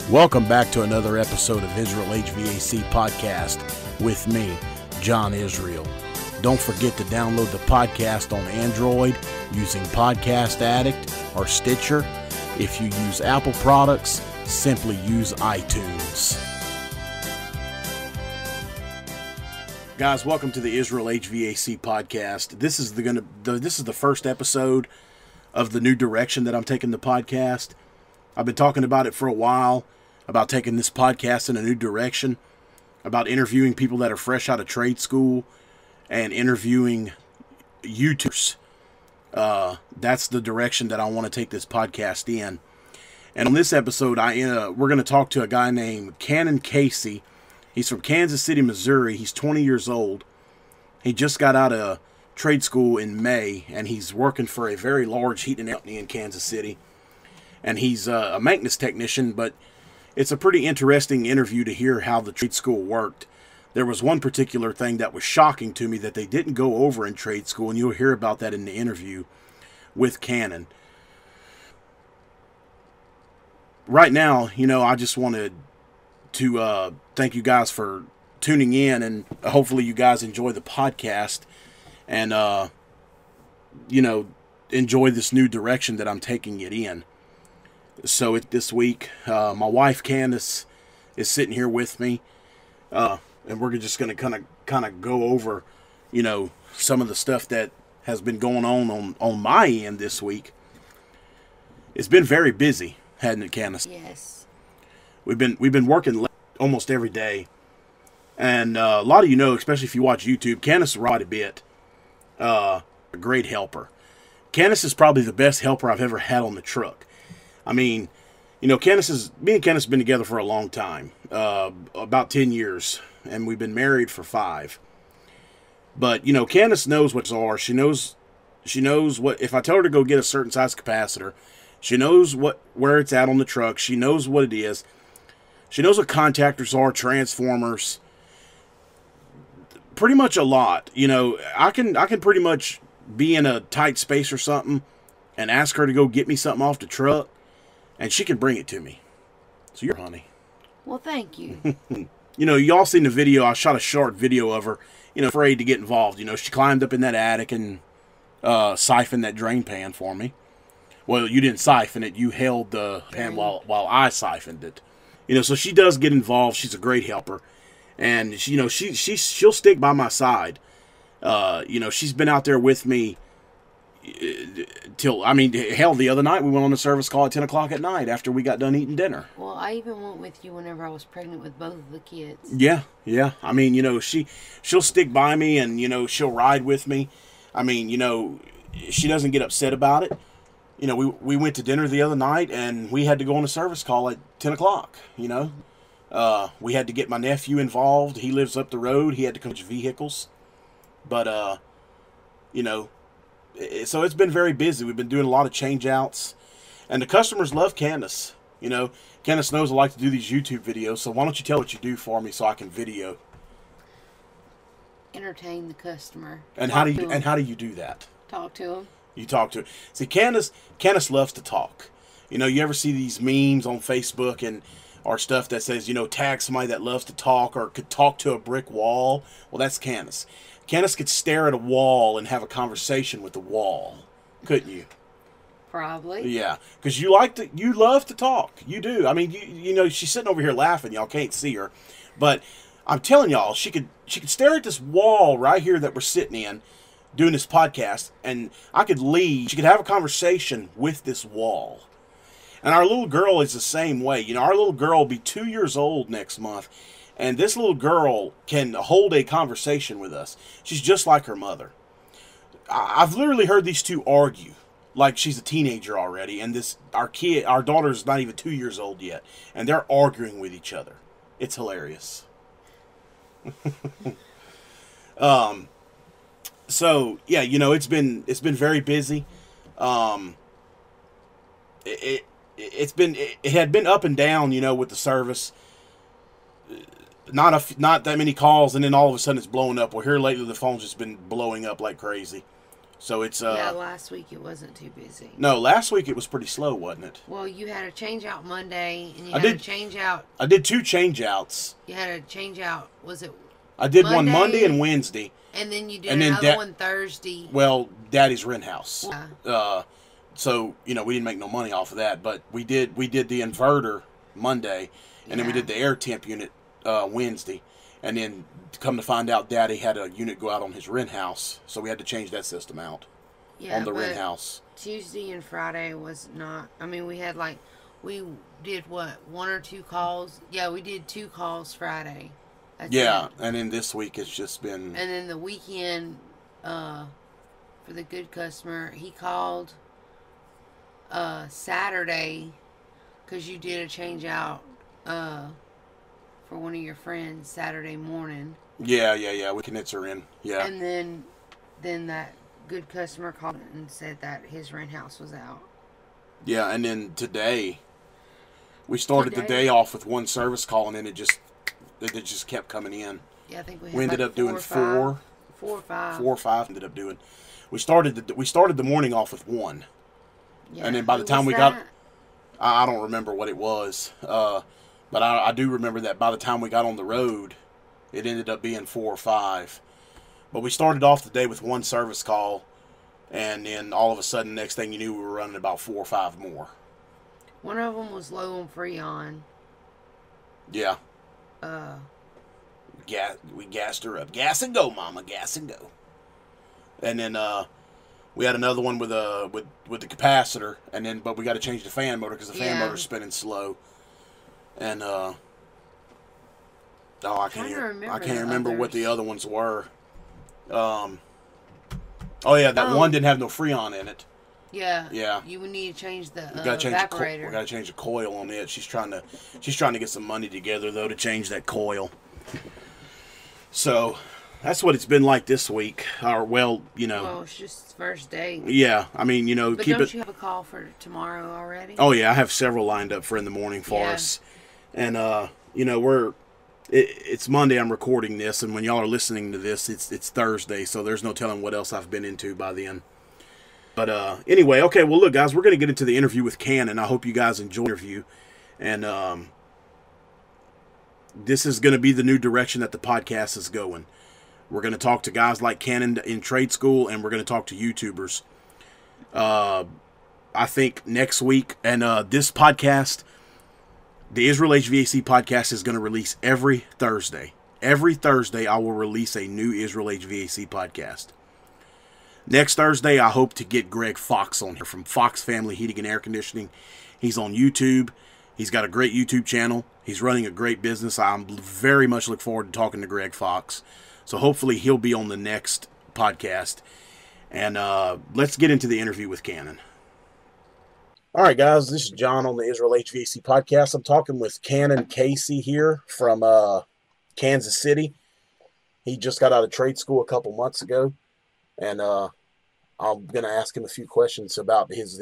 Welcome back to another episode of Israel HVAC Podcast with me, John Israel. Don't forget to download the podcast on Android using Podcast Addict or Stitcher. If you use Apple products, simply use iTunes. Guys, welcome to the Israel HVAC Podcast. This is the first episode of the new direction that I'm taking the podcast. I've been talking about it for a while, about taking this podcast in a new direction, about interviewing people that are fresh out of trade school and interviewing YouTubers. That's the direction that I want to take this podcast in. And on this episode, we're going to talk to a guy named Kannon Casey. He's from Kansas City, Missouri. He's 20 years old. He just got out of trade school in May, and he's working for a very large heating company in Kansas City. And he's a maintenance technician, but it's a pretty interesting interview to hear how the trade school worked. There was one particular thing that was shocking to me that they didn't go over in trade school, and you'll hear about that in the interview with Kannon. Right now, I just wanted to thank you guys for tuning in, and hopefully you guys enjoy the podcast and, enjoy this new direction that I'm taking it in. So this week, my wife Candace is sitting here with me, and we're just going to kind of go over, some of the stuff that has been going on my end this week. It's been very busy, hasn't it, Candace? Yes. We've been working almost every day, and a lot of especially if you watch YouTube, Candace is quite a bit. A great helper. Candace is probably the best helper I've ever had on the truck. I mean, me and Candace have been together for a long time, about 10 years, and we've been married for 5. But, Candace knows what are. She knows what, if I tell her to go get a certain size capacitor, she knows where it's at on the truck. She knows what it is. She knows what contactors are, transformers, pretty much a lot. I can pretty much be in a tight space or something and ask her to go get me something off the truck, and she can bring it to me. So you're honey. Well, thank you. Y'all seen the video. I shot a short video of her, afraid to get involved. She climbed up in that attic and siphoned that drain pan for me. Well, you didn't siphon it. You held the pan while I siphoned it. So she does get involved. She's a great helper. And, she'll stick by my side. She's been out there with me hell, the other night we went on a service call at 10 o'clock at night after we got done eating dinner. Well, I even went with you whenever I was pregnant with both of the kids. Yeah. I mean, she'll stick by me and, she'll ride with me. I mean, she doesn't get upset about it. We went to dinner the other night and we had to go on a service call at 10 o'clock, we had to get my nephew involved. He lives up the road. He had to come to vehicles. But, so it's been very busy. We've been doing a lot of change outs, and the customers love Candace. Candace knows I like to do these YouTube videos, so why don't you tell what you do for me so I can video? Entertain the customer. And how do you do that? Talk to him. You talk to him. See, Candace loves to talk. You ever see these memes on Facebook or stuff that says, tag somebody that loves to talk or could talk to a brick wall? Well, that's Candace. Candace could stare at a wall and have a conversation with the wall, couldn't you? Probably. Yeah, because you love to talk. You do. I mean, she's sitting over here laughing. Y'all can't see her, but I'm telling y'all, she could stare at this wall right here that we're sitting in, doing this podcast, and I could leave. She could have a conversation with this wall. And our little girl is the same way. Our little girl will be 2 years old next month. And this little girl can hold a conversation with us. She's just like her mother. I've literally heard these two argue like she's a teenager already. And our daughter's not even 2 years old yet. And they're arguing with each other. It's hilarious. So, yeah, it's been very busy. It had been up and down, with the service. Not that many calls, and then all of a sudden it's blowing up. Well, here lately the phone's just been blowing up like crazy. So it's yeah, last week it wasn't too busy. No, last week it was pretty slow, wasn't it? Well, you had a change out Monday, and you had a change out. I did 2 change outs. You had a change out. Was it? I did one Monday and Wednesday. And then you did another one Thursday. Well, Daddy's rent house. Yeah. So we didn't make no money off of that, but we did the inverter Monday, and then we did the air temp unit Wednesday, and then come to find out, Daddy had a unit go out on his rent house, so we had to change that system out on the rent house. Tuesday and Friday was not. I mean, we had we did what, 1 or 2 calls? Yeah, we did 2 calls Friday. That's it. And then this week it's just been. And then the weekend, for the good customer, he called Saturday, because you did a change out for one of your friends Saturday morning. Yeah. We connect her in. Yeah. And then that good customer called and said that his rent house was out. Yeah, and then today, we started the day off with 1 service call, and then it just kept coming in. Yeah, I think we ended up doing 4 or 5. 4 or 5 ended up doing. We started the morning off with 1. Yeah. And then by the time we got, I don't remember what it was, but I do remember that by the time we got on the road, it ended up being 4 or 5. But we started off the day with 1 service call, and then all of a sudden, next thing you knew, we were running about 4 or 5 more. One of them was low on Freon. Yeah. We gassed her up. Gas and go, Mama. Gas and go. And then we had another one with the capacitor, but we got to change the fan motor because the fan motor's spinning slow. And I can't remember what the other ones were. That one didn't have no Freon in it. Yeah. Yeah. You would need to change the we gotta change evaporator. We got to change the coil on it. She's trying to get some money together though to change that coil. So that's what it's been like this week. Well, it's just first day. Yeah, I mean, But don't you have a call for tomorrow already? Oh yeah, I have several lined up for in the morning for us, and it's Monday. I'm recording this, and when y'all are listening to this, it's Thursday, so there's no telling what else I've been into by then. But anyway, okay. Well, look, guys, we're gonna get into the interview with Kannon. I hope you guys enjoy the interview, and this is going to be the new direction that the podcast is going. We're going to talk to guys like Kannon in trade school, and we're going to talk to YouTubers. I think next week, and this podcast, the Israel HVAC podcast, is going to release every Thursday. Every Thursday, I will release a new Israel HVAC podcast. Next Thursday, I hope to get Greg Fox on here from Fox Family Heating and Air Conditioning. He's on YouTube. He's got a great YouTube channel. He's running a great business. I'm very much look forward to talking to Greg Fox. So hopefully he'll be on the next podcast. And let's get into the interview with Kannon. All right, guys. This is John on the Israel HVAC podcast. I'm talking with Kannon Casey here from Kansas City. He just got out of trade school a couple months ago. And I'm going to ask him a few questions about his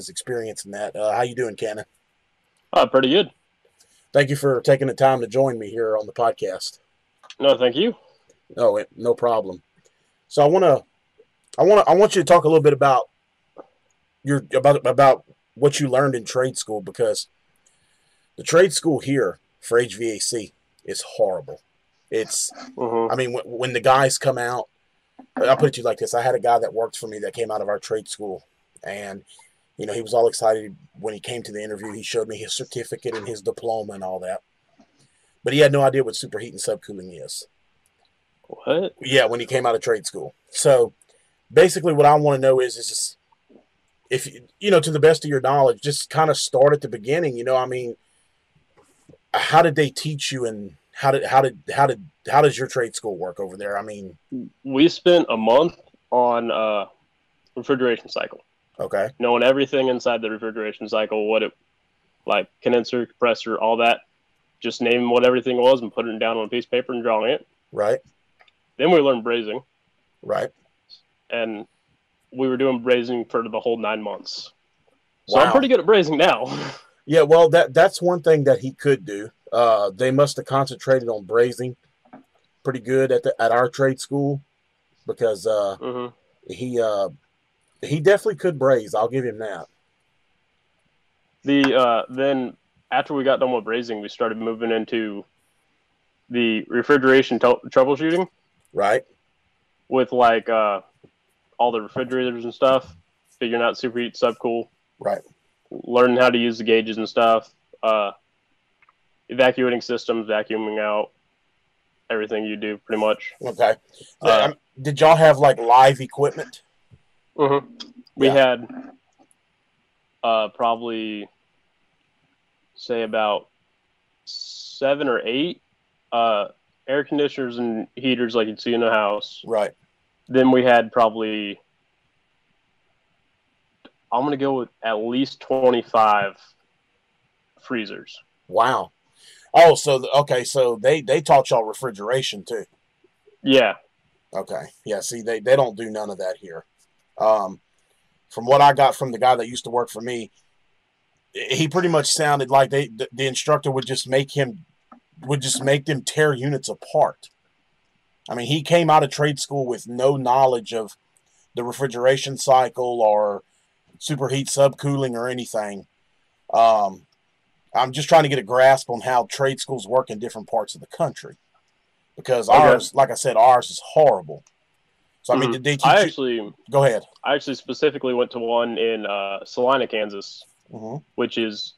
experience in that. How you doing, Kannon? Pretty good. Thank you for taking the time to join me here on the podcast. No, thank you. No, no problem. So I want you to talk a little bit about about what you learned in trade school, because the trade school here for HVAC is horrible. It's, I mean, when the guys come out, I'll put it to you like this. I had a guy that worked for me that came out of our trade school, and he was all excited when he came to the interview. He showed me his certificate and his diploma and all that. But he had no idea what superheat and subcooling is. What? Yeah, when he came out of trade school. So basically what I want to know is just, if to the best of your knowledge, just kind of start at the beginning. I mean, how did they teach you, and how does your trade school work over there? I mean, we spent a month on refrigeration cycle. Okay. Knowing everything inside the refrigeration cycle, like condenser, compressor, all that, just naming what everything was and putting it down on a piece of paper and drawing it. Right. Then we learned brazing. Right. And we were doing brazing for the whole 9 months. So Wow. I'm pretty good at brazing now. Yeah, well, that's one thing that he could do. They must have concentrated on brazing pretty good at our trade school, because He definitely could braise. I'll give him that. Then after we got done with brazing, we started moving into the refrigeration troubleshooting. Right. With like all the refrigerators and stuff, figuring out superheat, subcool. Right. Learning how to use the gauges and stuff. Evacuating systems, vacuuming out everything you do pretty much. Okay. Did y'all have like live equipment? Mm-hmm. We had probably say about 7 or 8 air conditioners and heaters like you'd see in a house. Right. Then we had probably, I'm going to go with at least 25 freezers. Wow. Oh, so they taught y'all refrigeration too. Yeah. Okay. Yeah, see, they don't do none of that here. From what I got from the guy that used to work for me, he pretty much sounded like the instructor would just make them tear units apart. I mean, he came out of trade school with no knowledge of the refrigeration cycle or superheat subcooling or anything. I'm just trying to get a grasp on how trade schools work in different parts of the country, because ours, like I said, ours is horrible. So, I mean, did they teach you? Go ahead. I actually specifically went to one in Salina, Kansas, which is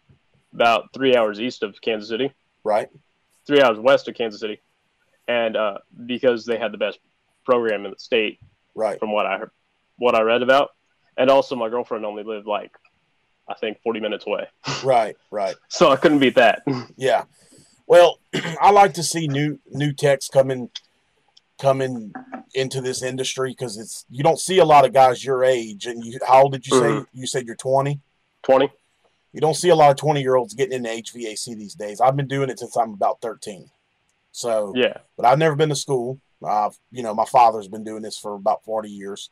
about 3 hours east of Kansas City. Right. 3 hours west of Kansas City. And because they had the best program in the state, right, from what I read about. And also my girlfriend only lived like, I think 40 minutes away. Right, right. So I couldn't beat that. Yeah. Well, I like to see new techs coming into this industry, because you don't see a lot of guys your age. And how old did you say? You said you're 20? 20. You don't see a lot of 20-year-olds getting into HVAC these days. I've been doing it since I'm about 13. So, yeah. But I've never been to school. My father's been doing this for about 40 years.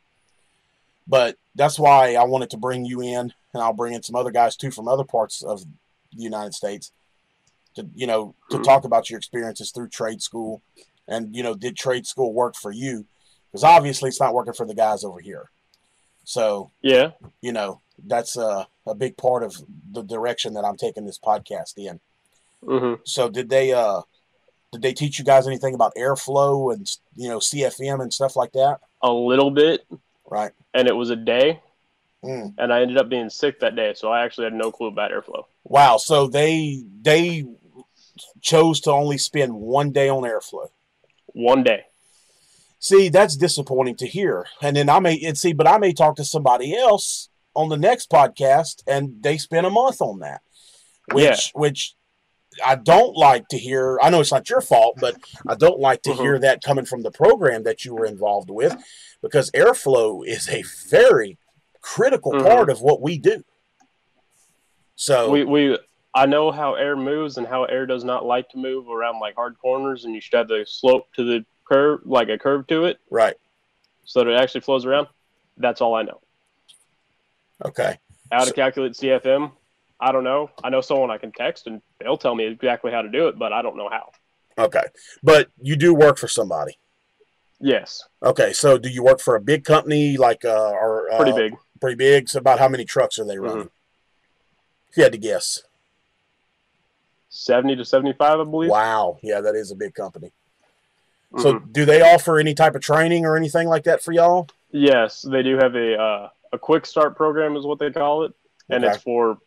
But that's why I wanted to bring you in, and I'll bring in some other guys too from other parts of the United States to talk about your experiences through trade school, and did trade school work for you? Because obviously it's not working for the guys over here. So yeah, that's a big part of the direction that I'm taking this podcast in. So did they teach you guys anything about airflow and CFM and stuff like that? A little bit. Right. And it was a day, and I ended up being sick that day, so I actually had no clue about airflow. Wow. So they chose to only spend 1 day on airflow. 1 day. See, that's disappointing to hear. And then I may talk to somebody else on the next podcast, and they spent a month on that, which I don't like to hear. I know it's not your fault, but I don't like to hear that coming from the program that you were involved with, because airflow is a very critical part of what we do. So I know how air moves and how air does not like to move around like hard corners, and you should have the slope to the curve, like a curve to it. Right. So that it actually flows around. That's all I know. Okay. How to calculate CFM, I don't know. I know someone I can text, and they'll tell me exactly how to do it, but I don't know how. Okay. But you do work for somebody? Yes. Okay. So do you work for a big company, like pretty big? Pretty big. So about how many trucks are they running? If you had to guess. 70 to 75, I believe. Wow. Yeah, that is a big company. So do they offer any type of training or anything like that for y'all? Yes, they do have a quick start program is what they call it. And it's for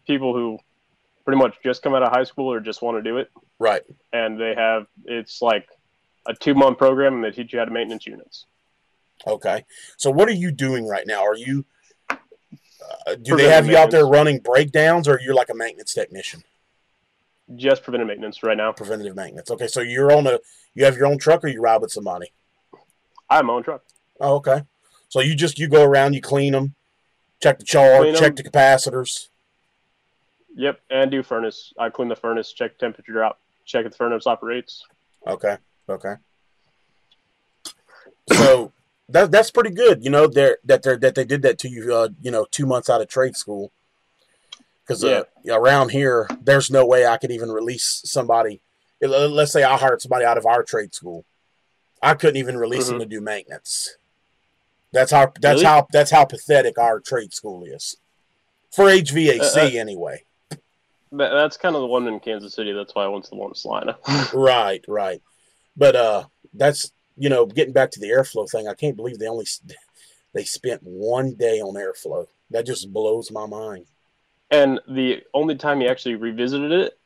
people who pretty much just come out of high school or just want to do it. Right. And it's like a 2-month program, and they teach you how to maintenance units. Okay. So what are you doing right now? Are you, do they have you out there running breakdowns, or you're like a maintenance technician? Just preventive maintenance right now. Preventative maintenance. Okay. So you have your own truck, or you ride with somebody? I have my own truck. Oh, okay. So you go around, you clean them, check the charge, check the capacitors. Yep. And do furnace. I clean the furnace, check temperature drop, check if the furnace operates. Okay. Okay. So that's pretty good. That they did that to you, 2 months out of trade school. Because around here, there's no way I could even release somebody. Let's say I hired somebody out of our trade school. I couldn't even release them to do maintenance. That's how Really? that's how pathetic our trade school is for HVAC anyway. That's kind of the one in Kansas City. That's why I went to the one in Salina. Right, right. But that's getting back to the airflow thing. I can't believe they spent one day on airflow. That just blows my mind. And the only time he actually revisited it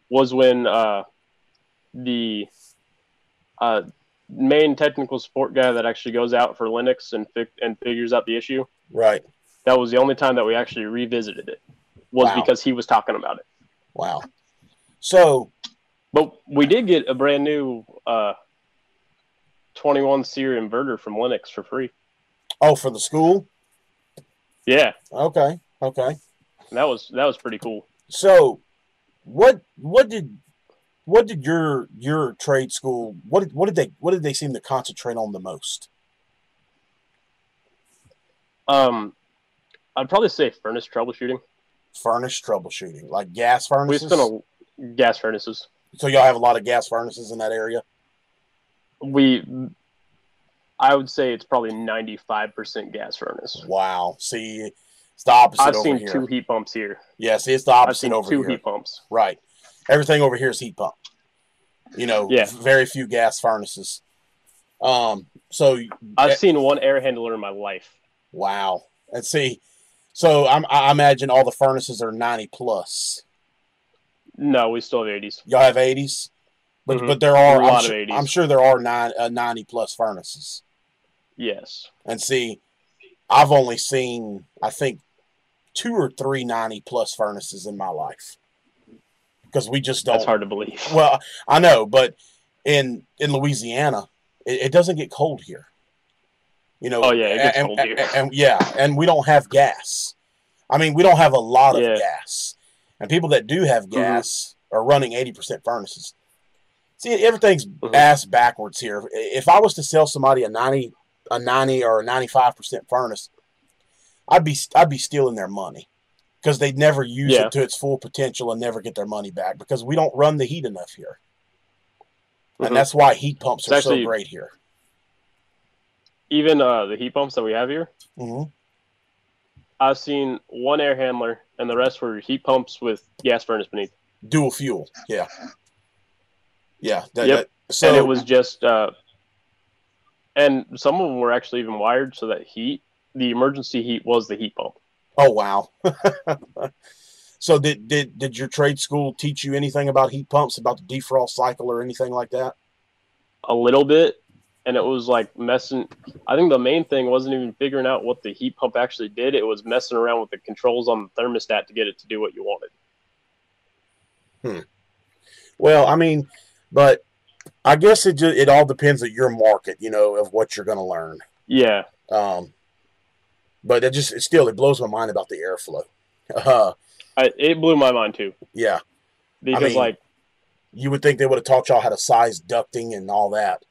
was when the main technical support guy that actually goes out for Linux and figures out the issue. Right. That was the only time that we actually revisited it. Was because he was talking about it. Wow. So, but we did get a brand new 21 SEER inverter from Linux for free. Oh, for the school? Yeah. Okay. And that was pretty cool. So, what did your trade school what did they seem to concentrate on the most? I'd probably say furnace troubleshooting. Furnace troubleshooting, like gas furnaces. We spent gas furnaces. So y'all have a lot of gas furnaces in that area? I would say it's probably 95% gas furnace. Wow. See, it's the opposite over here. I've seen 2 heat pumps here. Yeah, see, it's the opposite over here. 2 heat pumps. Right. Everything over here is heat pump. Very few gas furnaces. So I've seen 1 air handler in my life. Wow. And see, so I imagine all the furnaces are 90 plus. No, we still have 80s. Y'all have 80s? But there are a lot of 80s. I'm sure there are 90 plus furnaces. Yes. And see, I've only seen, I think, 2 or 3 90 plus furnaces in my life. Because we just don't. That's hard to believe. Well, I know, but in Louisiana, it doesn't get cold here. Oh yeah, it gets cold here. And we don't have gas. I mean, we don't have a lot of gas. And people that do have gas are running 80% furnaces. See, everything's ass backwards here. If I was to sell somebody a 90 or a 95% furnace, I'd be stealing their money because they'd never use it to its full potential and never get their money back because we don't run the heat enough here. And that's why heat pumps are so great here. Even the heat pumps that we have here, I've seen 1 air handler and the rest were heat pumps with gas furnace beneath. Dual fuel, yeah. Yeah. So, and it was just, and some of them were actually even wired so that the emergency heat was the heat pump. Oh, wow. So did your trade school teach you anything about heat pumps, about the defrost cycle or anything like that? A little bit. And it was like messing. I think the main thing wasn't even figuring out what the heat pump actually did. It was messing around with the controls on the thermostat to get it to do what you wanted. Well, I mean, but I guess it all depends on your market, of what you're going to learn. Yeah. But it blows my mind about the airflow. It blew my mind too. Yeah. Because you would think they would have taught y'all how to size ducting and all that.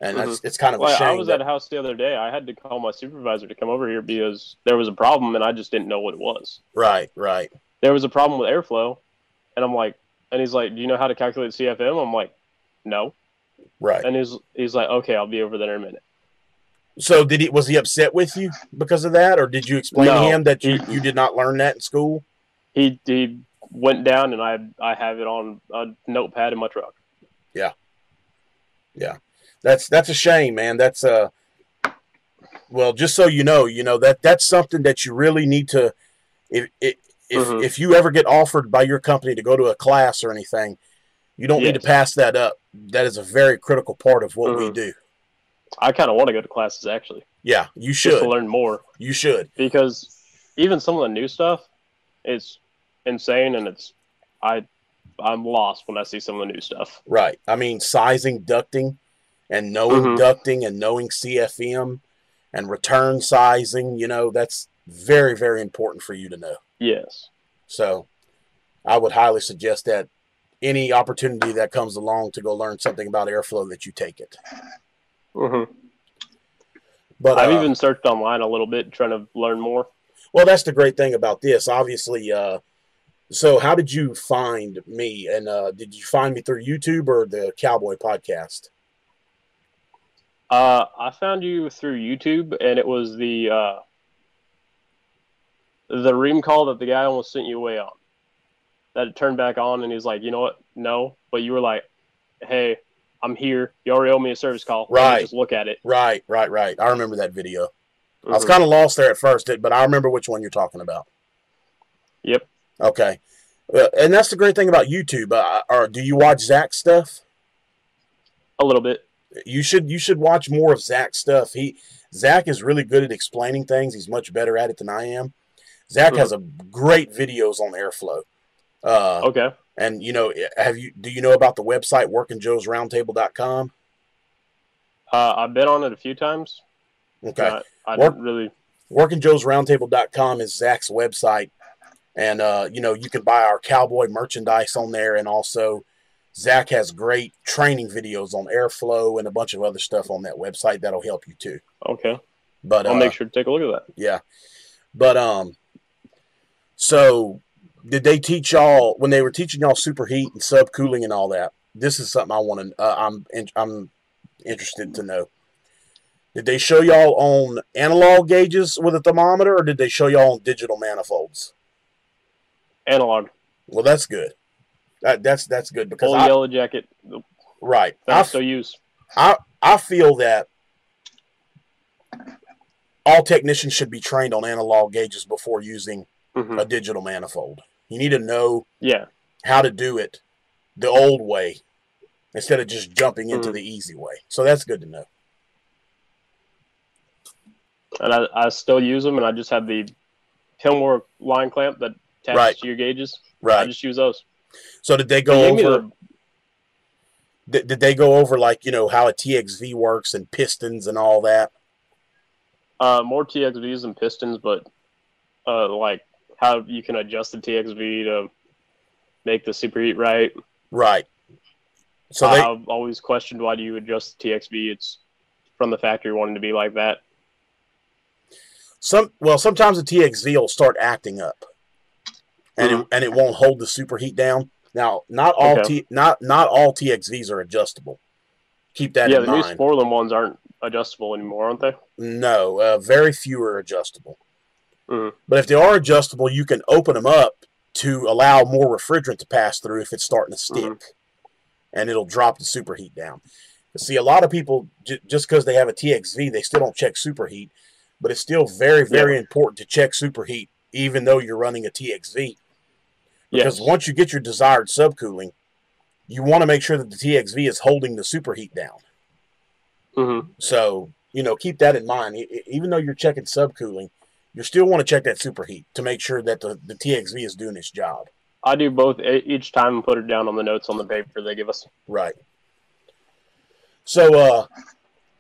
And it's kind of a shame. I was at a house the other day. I had to call my supervisor to come over here because there was a problem and I just didn't know what it was. Right. There was a problem with airflow. And I'm like, and he's like, do you know how to calculate CFM? I'm like, no. Right. And he's like, okay, I'll be over there in a minute. So was he upset with you because of that? Or did you explain to him that you did not learn that in school? He went down and I have it on a notepad in my truck. Yeah. Yeah. That's a shame, man. That's well, just so you know that's something that you really need to if you ever get offered by your company to go to a class or anything, you don't need to pass that up. That is a very critical part of what we do. I kind of want to go to classes actually. Yeah, you should. Just to learn more. You should. Because even some of the new stuff, it's insane and I'm lost when I see some of the new stuff. Right. I mean, sizing, ducting, and knowing ducting and knowing CFM and return sizing, that's very, very important for you to know. Yes. So I would highly suggest that any opportunity that comes along to go learn something about airflow that you take it. But I've even searched online a little bit trying to learn more. Well, that's the great thing about this. Obviously, so how did you find me? And did you find me through YouTube or the Cowboy podcast? I found you through YouTube, and it was the ream call that the guy almost sent you away on. That it turned back on, and he's like, you know what? No. But you were like, hey, I'm here. You already owe me a service call. Right. Just look at it. Right. I remember that video. I was kind of lost there at first, but I remember which one you're talking about. Yep. Okay. And that's the great thing about YouTube. Or do you watch Zach's stuff? A little bit. You should watch more of Zach's stuff. Zach is really good at explaining things. He's much better at it than I am. Zach has a great videos on airflow. Okay. And do you know about the website workingjoesroundtable.com? I've been on it a few times. Okay. I didn't really. Workingjoesroundtable.com is Zach's website, and you can buy our cowboy merchandise on there, and also Zach has great training videos on airflow and a bunch of other stuff on that website that'll help you too. Okay. But I'll make sure to take a look at that. Yeah. But so did they teach y'all when they were teaching y'all superheat and subcooling and all that? This is something I want to. I'm interested to know. Did they show y'all on analog gauges with a thermometer, or did they show y'all on digital manifolds? Analog. Well, that's good. That's good because Old yellow jacket. Right. That I still use. I feel that all technicians should be trained on analog gauges before using a digital manifold. You need to know how to do it the old way instead of just jumping into the easy way. So that's good to know. And I still use them, and I just have the Hillmore line clamp that attaches to your gauges. Right. I just use those. So did they go over? Did they go over how a TXV works and pistons and all that? More TXVs than pistons, but like how you can adjust the TXV to make the superheat right. Right. So I've always questioned, why do you adjust the TXV? It's from the factory wanting to be like that. Sometimes the TXV will start acting up, and it won't hold the superheat down. Now, not all TXVs are adjustable. Keep that in mind. Yeah, the new Sporlan ones aren't adjustable anymore, aren't they? No, very few are adjustable. But if they are adjustable, you can open them up to allow more refrigerant to pass through if it's starting to stick, and it'll drop the superheat down. See, a lot of people, just because they have a TXV, they still don't check superheat. But it's still very, very important to check superheat, even though you're running a TXV. Because once you get your desired subcooling, you want to make sure that the TXV is holding the superheat down. So, keep that in mind. Even though you're checking subcooling, you still want to check that superheat to make sure that the TXV is doing its job. I do both each time and put it down on the notes on the paper they give us. Right. So,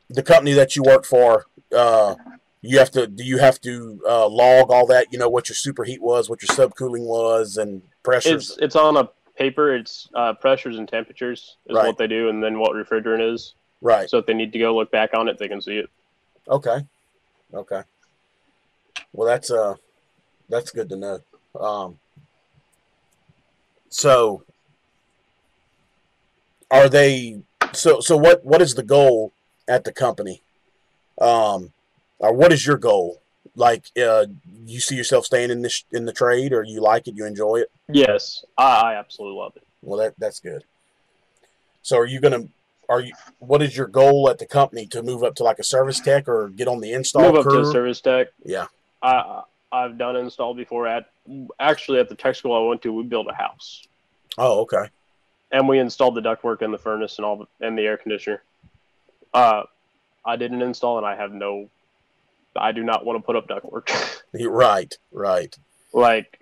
the company that you work for, do you have to log all that? What your superheat was, what your subcooling was, and pressures. It's on a paper. It's pressures and temperatures is what they do, and then what refrigerant is. Right. So if they need to go look back on it, they can see it. Okay. Well, that's good to know. So are they? So what is the goal at the company? Or what is your goal? Like, you see yourself staying in the trade, or you like it, you enjoy it? Yes, I absolutely love it. Well, that's good. So what is your goal at the company, to move up to like a service tech or get on the install crew? Move up to a service tech. Yeah. I've done install before actually at the tech school I went to. We built a house. Oh, okay. And we installed the ductwork and the furnace and the air conditioner. I did an install, and I do not want to put up ductwork. Right. Like,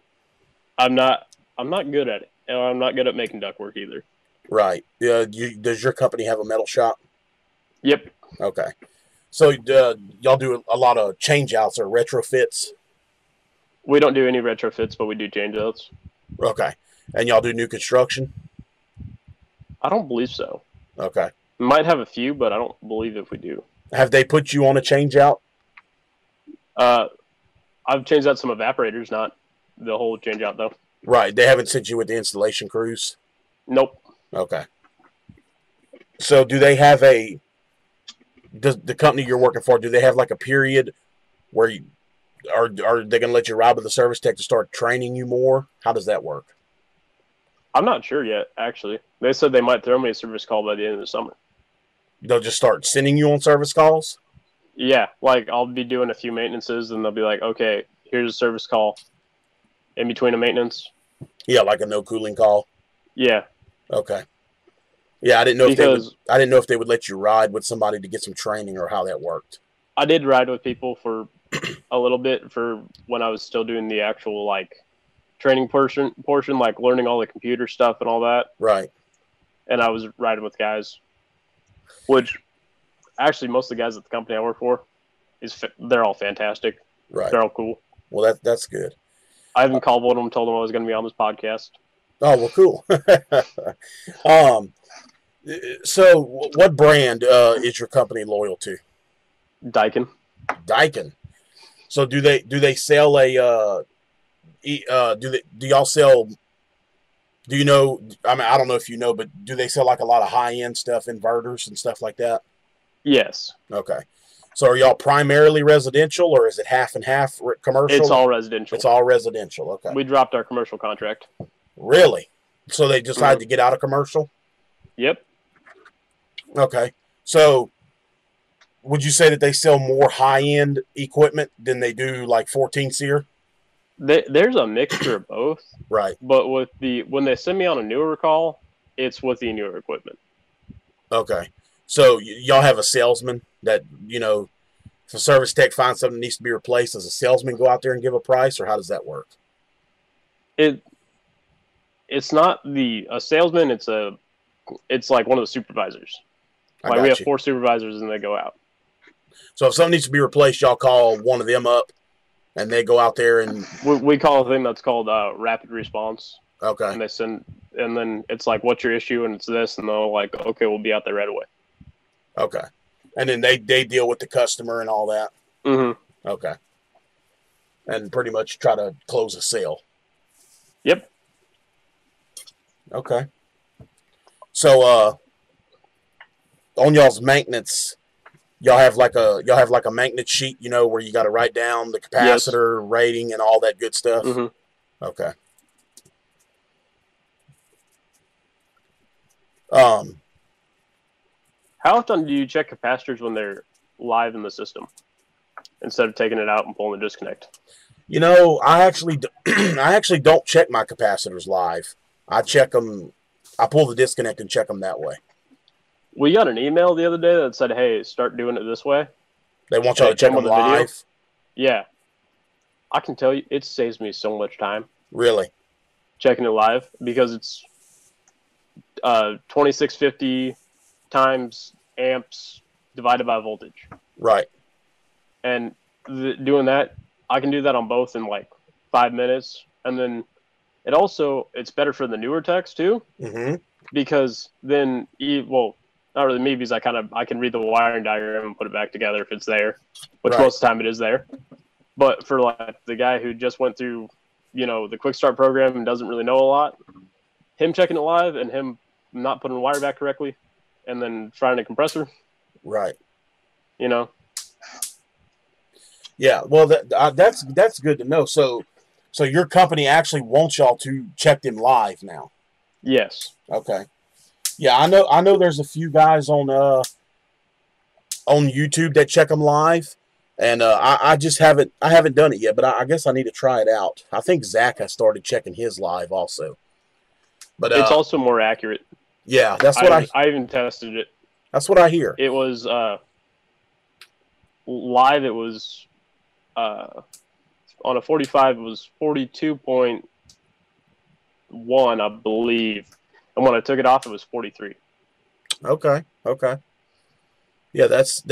I'm not good at it, and I'm not good at making ductwork either. Right. Does your company have a metal shop? Yep. Okay. So y'all do a lot of change-outs or retrofits? We don't do any retrofits, but we do change-outs. Okay. And y'all do new construction? I don't believe so. Okay. We might have a few, but I don't believe if we do. Have they put you on a change-out? I've changed out some evaporators, not the whole change-out, though. Right. They haven't sent you with the installation crews? Nope. Okay. So do they have does the company you're working for, do they have like a period where you are they going to let you ride with the service tech to start training you more? How does that work? I'm not sure yet, actually. They said they might throw me a service call by the end of the summer. They'll just start sending you on service calls? Yeah, like I'll be doing a few maintenances, and they'll be like, okay, here's a service call in between a maintenance. Yeah, like a no cooling call. Yeah. Okay. Yeah, I didn't know if they would let you ride with somebody to get some training or how that worked. I did ride with people for a little bit for when I was still doing the actual like training portion, like learning all the computer stuff and all that. Right. And I was riding with guys, which actually most of the guys at the company I work for they're all fantastic. Right. They're all cool. Well, that's good. I even called one of them, told them I was going to be on this podcast. Oh, well, cool. So what brand is your company loyal to? Daikin. So do they sell a do y'all sell, do you know, I mean, I don't know if you know, but do they sell like a lot of high-end stuff, inverters and stuff like that? Yes. Okay. So are y'all primarily residential, or is it half and half commercial? It's all residential. It's all residential. Okay. We dropped our commercial contract. Really? So they decided to get out of commercial? Yep. Okay. So would you say that they sell more high-end equipment than they do like 14 SEER? There's a mixture of both. Right. But when they send me on a newer call, it's with the newer equipment. Okay. So y'all have a salesman that, you know, if a service tech finds something that needs to be replaced, does a salesman go out there and give a price, or how does that work? It's not a salesman. It's like one of the supervisors. Like we have 4 supervisors, and they go out. So if something needs to be replaced, y'all call one of them up, and they go out there and we call a thing that's called rapid response. Okay. And they send, and then it's like, what's your issue? And it's this, and they're like, okay, we'll be out there right away. Okay. And then they deal with the customer and all that. Mm-hmm. Okay. And pretty much try to close a sale. Yep. Okay. So on y'all's maintenance, y'all have like a maintenance sheet, you know, where you got to write down the capacitor rating and all that good stuff. Mm-hmm. Okay. How often do you check capacitors when they're live in the system instead of taking it out and pulling the disconnect? You know, I actually don't check my capacitors live. I check them. I pull the disconnect and check them that way. We got an email the other day that said, "Hey, start doing it this way." They want y'all to check them live. Video. Yeah, I can tell you, it saves me so much time. Really, checking it live, because it's 2650 times amps divided by voltage. Right. And doing that, I can do that on both in like 5 minutes. And then it's better for the newer techs too. Mm-hmm. Because then, not really me, because I can read the wiring diagram and put it back together if it's there, which most of the time it is there. But for like the guy who just went through, you know, the quick start program and doesn't really know a lot, him checking it live and him not putting the wire back correctly and then trying a compressor. Right. You know? Yeah. Well, that's good to know. So your company actually wants y'all to check them live now. Yes. Okay. Yeah, I know there's a few guys on YouTube that check them live, and I just haven't done it yet, but I guess I need to try it out. I think Zach has started checking his live also. But it's also more accurate. Yeah, that's what I even tested it. That's what I hear. It was live. It was on a 45. It was 42.1, I believe, and when I took it off, it was 43. Okay. Yeah, that's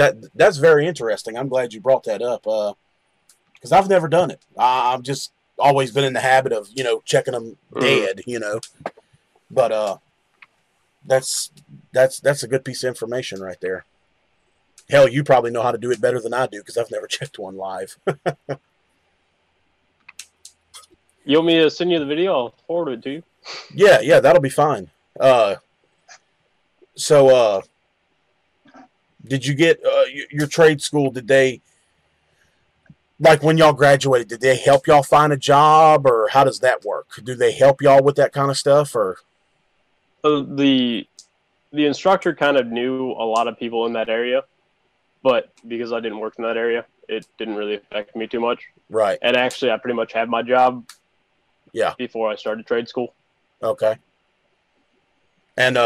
very interesting. I'm glad you brought that up because I've never done it. I've just always been in the habit of, you know, checking them dead, you know. But that's a good piece of information right there. Hell, you probably know how to do it better than I do because I've never checked one live. You want me to send you the video? I'll forward it to you. Yeah, that'll be fine. So Did you get your trade school? Did they, like when y'all graduated, did they help y'all find a job, or how does that work? Do they help y'all with that kind of stuff, or? The instructor kind of knew a lot of people in that area, but because I didn't work in that area, it didn't really affect me too much. Right. And actually, I pretty much had my job. Yeah. Before I started trade school. Okay. And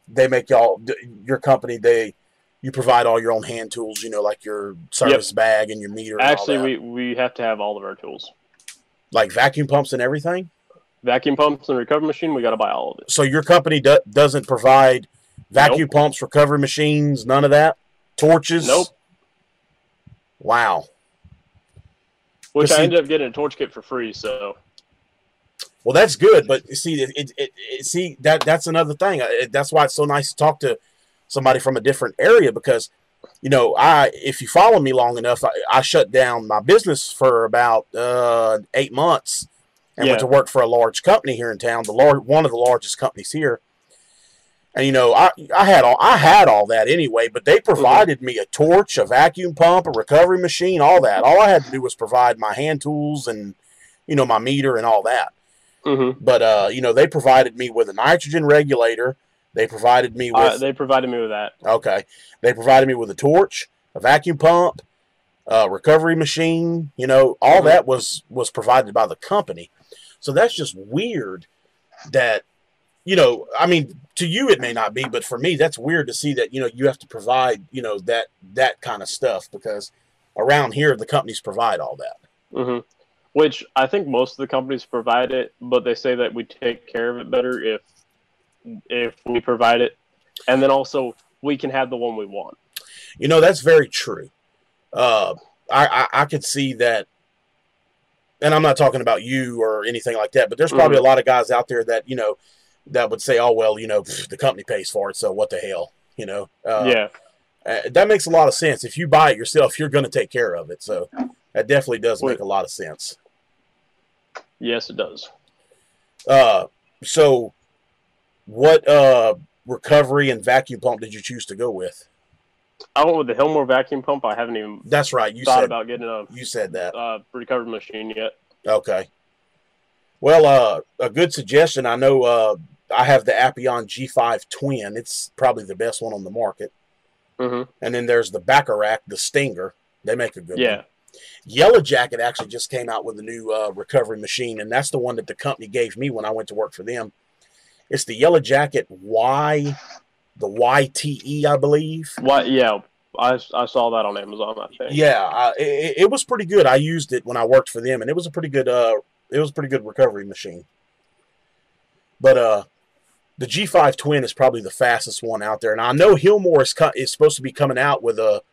they make y'all, your company, you provide all your own hand tools, like your service bag and your meter. And actually, all that. we have to have all of our tools. Like vacuum pumps and everything? Vacuum pumps and recovery machine, we got to buy all of it. So your company doesn't provide vacuum pumps, recovery machines, none of that? Torches? Nope. Wow. Which I ended up getting a torch kit for free, so. Well, that's good, but see, that's another thing. That's why it's so nice to talk to somebody from a different area, because, if you follow me long enough, I shut down my business for about 8 months and went to work for a large company here in town, one of the largest companies here. And I had all that anyway, but they provided me a torch, a vacuum pump, a recovery machine, all that. All I had to do was provide my hand tools and my meter and all that. Mm-hmm. But they provided me with a nitrogen regulator. They provided me with. They provided me with that. Okay, they provided me with a torch, a vacuum pump, a recovery machine. All that was provided by the company. So that's just weird. That I mean, to you it may not be, but for me that's weird to see that you have to provide that kind of stuff, because around here the companies provide all that. Mm-hmm. Which I think most of the companies provide it, but they say that we take care of it better if we provide it, and then also we can have the one we want. That's very true. I could see that, and I'm not talking about you or anything like that, but there's probably a lot of guys out there that that would say, "Oh well, the company pays for it, so what the hell?" That makes a lot of sense. If you buy it yourself, you're going to take care of it. So that definitely does make a lot of sense. Yes, it does. So what recovery and vacuum pump did you choose to go with? I went with the Hillmore vacuum pump. I haven't even That's right. thought about getting you said that recovery machine yet. Okay. Well, a good suggestion. I know I have the Appion G5 Twin. It's probably the best one on the market. Mm-hmm. And then there's the Bacharach, the Stinger. They make a good one. Yeah. Yellow Jacket actually just came out with a new recovery machine, and that's the one that the company gave me when I went to work for them. It's the Yellow Jacket the YTE, I believe. Yeah, I saw that on Amazon, I think. Yeah, it was pretty good. I used it when I worked for them, and it was a pretty good recovery machine. But the G5 Twin is probably the fastest one out there, and I know Hillmore is supposed to be coming out with a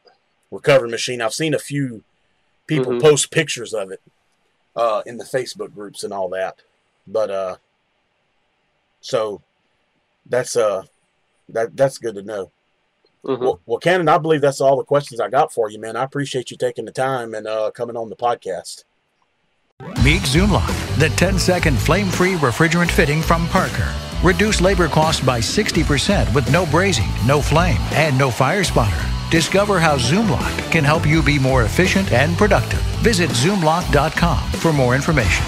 recovery machine. I've seen a few people post pictures of it in the Facebook groups and all that. But so that's good to know. Well, Kannon, I believe that's all the questions I got for you, man. I appreciate you taking the time and coming on the podcast. Meet ZoomLock, the 10-second flame-free refrigerant fitting from Parker. Reduce labor costs by 60% with no brazing, no flame, and no fire spotter. Discover how ZoomLock can help you be more efficient and productive. Visit ZoomLock.com for more information.